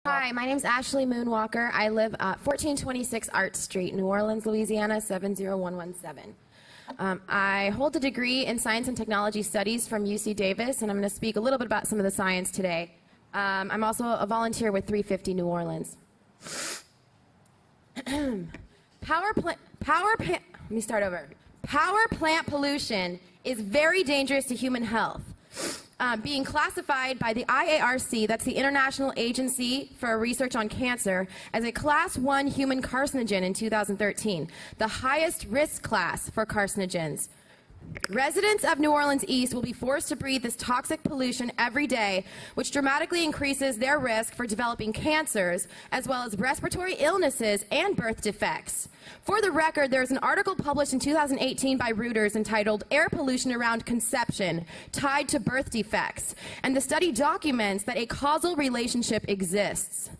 Hi, my name is Ashley Moonwalker. I live at 1426 Art Street, New Orleans, Louisiana, 70117. I hold a degree in Science and Technology Studies from UC Davis, and I'm going to speak a little bit about some of the science today. I'm also a volunteer with 350 New Orleans. Let me start over. Power plant pollution is very dangerous to human health. Being classified by the IARC, that's the International Agency for Research on Cancer, as a Class 1 human carcinogen in 2013, the highest risk class for carcinogens. Residents of New Orleans East will be forced to breathe this toxic pollution every day, which dramatically increases their risk for developing cancers, as well as respiratory illnesses and birth defects. For the record, there is an article published in 2018 by Reuters entitled "Air Pollution Around Conception Tied to Birth Defects," and the study documents that a causal relationship exists.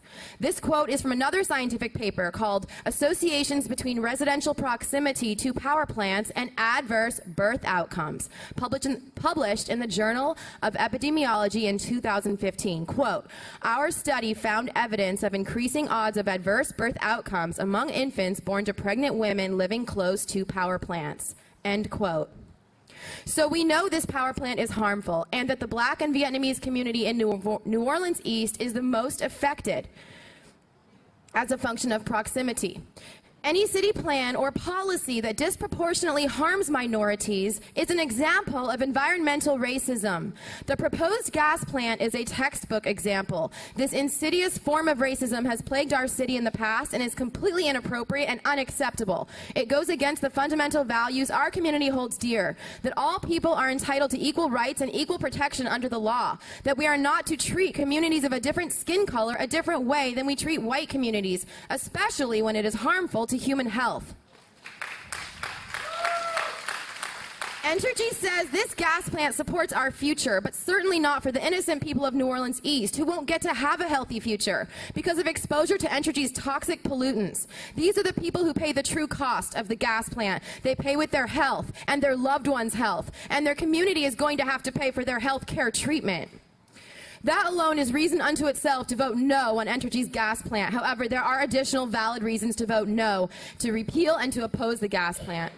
This quote is from another scientific paper called "Associations Between Residential Proximity to Power Plants and Adverse Birth Outcomes," published in the Journal of Epidemiology in 2015. Quote, "Our study found evidence of increasing odds of adverse birth outcomes among infants born to pregnant women living close to power plants." End quote. So we know this power plant is harmful, and that the Black and Vietnamese community in New Orleans East is the most affected as a function of proximity. Any city plan or policy that disproportionately harms minorities is an example of environmental racism. The proposed gas plant is a textbook example. This insidious form of racism has plagued our city in the past and is completely inappropriate and unacceptable. It goes against the fundamental values our community holds dear, that all people are entitled to equal rights and equal protection under the law, that we are not to treat communities of a different skin color a different way than we treat white communities, especially when it is harmful to human health. Entergy says this gas plant supports our future, but certainly not for the innocent people of New Orleans East, who won't get to have a healthy future because of exposure to Entergy's toxic pollutants. These are the people who pay the true cost of the gas plant. They pay with their health and their loved ones' health, and their community is going to have to pay for their health care treatment. That alone is reason unto itself to vote no on Entergy's gas plant. However, there are additional valid reasons to vote no, to repeal and to oppose the gas plant.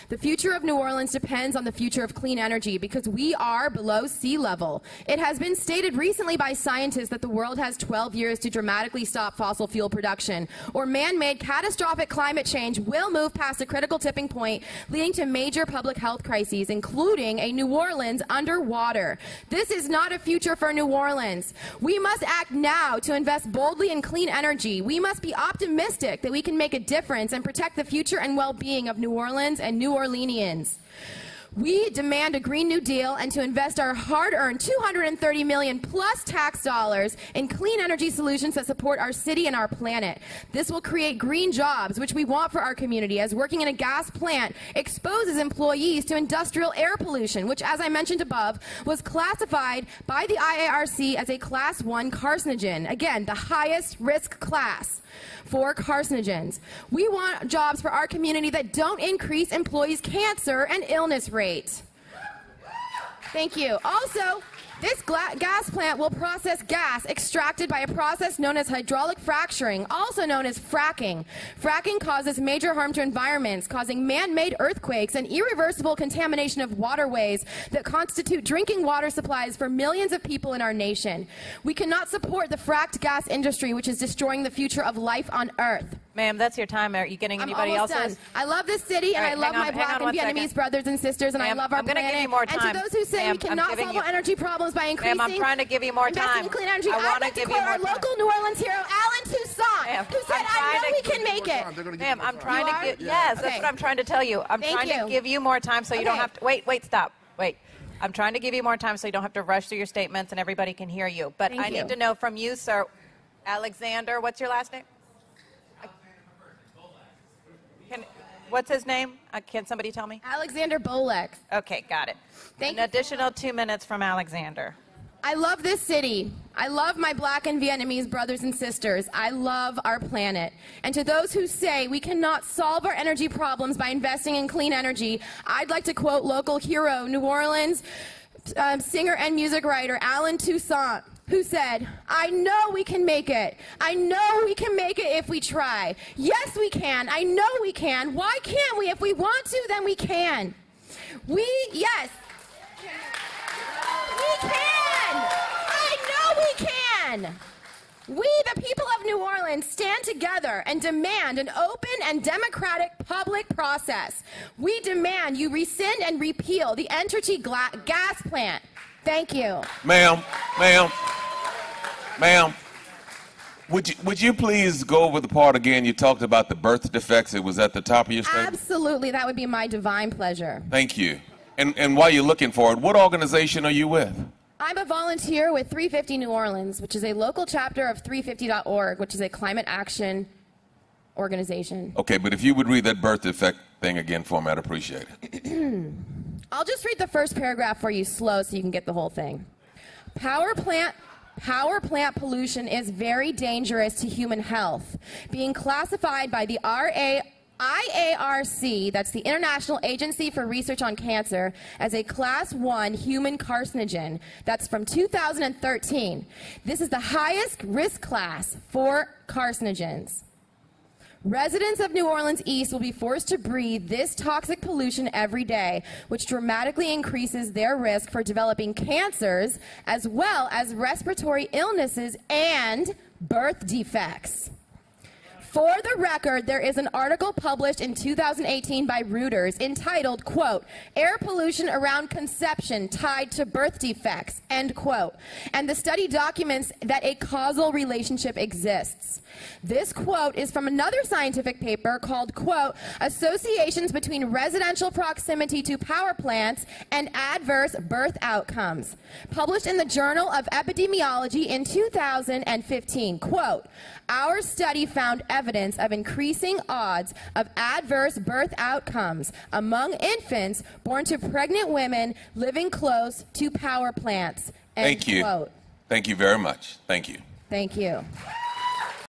The future of New Orleans depends on the future of clean energy because we are below sea level. It has been stated recently by scientists that the world has 12 years to dramatically stop fossil fuel production, or man-made catastrophic climate change will move past a critical tipping point, leading to major public health crises, including a New Orleans underwater. This is not a future for New Orleans. We must act now to invest boldly in clean energy. We must be optimistic that we can make a difference and protect the future and well-being of New Orleans and New Orleanians. We demand a Green New Deal and to invest our hard-earned $230 million plus tax dollars in clean energy solutions that support our city and our planet. This will create green jobs, which we want for our community, as working in a gas plant exposes employees to industrial air pollution, which, as I mentioned above, was classified by the IARC as a Class 1 carcinogen. Again, the highest risk class for carcinogens. We want jobs for our community that don't increase employees' cancer and illness rate. Thank you. Also, this gas plant will process gas extracted by a process known as hydraulic fracturing, also known as fracking. Fracking causes major harm to environments, causing man-made earthquakes and irreversible contamination of waterways that constitute drinking water supplies for millions of people in our nation. We cannot support the fracked gas industry, which is destroying the future of life on Earth. Ma'am, that's your time. Are you getting anybody else's? I love this city, and I love my Black and Vietnamese brothers and sisters, and I love our planet. I'm going to give you more time. And to those who say we cannot solve our energy problems by increasing, I'm trying to give you more time. In clean energy, I want to give you more time. Our local New Orleans hero, Alan Toussaint, who said, "I know we can make it." Ma'am, I'm trying to get. Yes, that's what I'm trying to tell you. I'm trying to give you more time so you don't have to. Wait, stop. Wait. I'm trying to give you more time so you don't have to rush through your statements and everybody can hear you. But I need to know from you, sir, Alexander. What's your last name? What's his name? Can somebody tell me? Alexander Bolek. Okay, got it. An additional 2 minutes from Alexander. I love this city. I love my Black and Vietnamese brothers and sisters. I love our planet. And to those who say we cannot solve our energy problems by investing in clean energy, I'd like to quote local hero, New Orleans singer and music writer Alan Toussaint. who said, I know we can make it. I know we can make it if we try. Yes, we can. I know we can. Why can't we? If we want to, then we can. Yes. We can. I know we can. We, the people of New Orleans, stand together and demand an open and democratic public process. We demand you rescind and repeal the Entergy gas plant. Thank you. Ma'am, would you please go over the part again? You talked about the birth defects. It was at the top of your statement? Absolutely. That would be my divine pleasure. Thank you. And while you're looking for it, what organization are you with? I'm a volunteer with 350 New Orleans, which is a local chapter of 350.org, which is a climate action organization. Okay, but if you would read that birth defect thing again for me, I'd appreciate it. I'll just read the first paragraph for you slow so you can get the whole thing. Power plant pollution is very dangerous to human health, being classified by the IARC, that's the International Agency for Research on Cancer, as a Class 1 human carcinogen. That's from 2013. This is the highest risk class for carcinogens. Residents of New Orleans East will be forced to breathe this toxic pollution every day, which dramatically increases their risk for developing cancers, as well as respiratory illnesses and birth defects. For the record, there is an article published in 2018 by Reuters entitled, quote, Air Pollution Around Conception Tied to Birth Defects, end quote. And the study documents that a causal relationship exists. This quote is from another scientific paper called, quote, Associations Between Residential Proximity to Power Plants and Adverse Birth Outcomes, published in the Journal of Epidemiology in 2015. Quote, Our study found evidence of increasing odds of adverse birth outcomes among infants born to pregnant women living close to power plants. End Thank you. Quote. Thank you very much. Thank you. Thank you.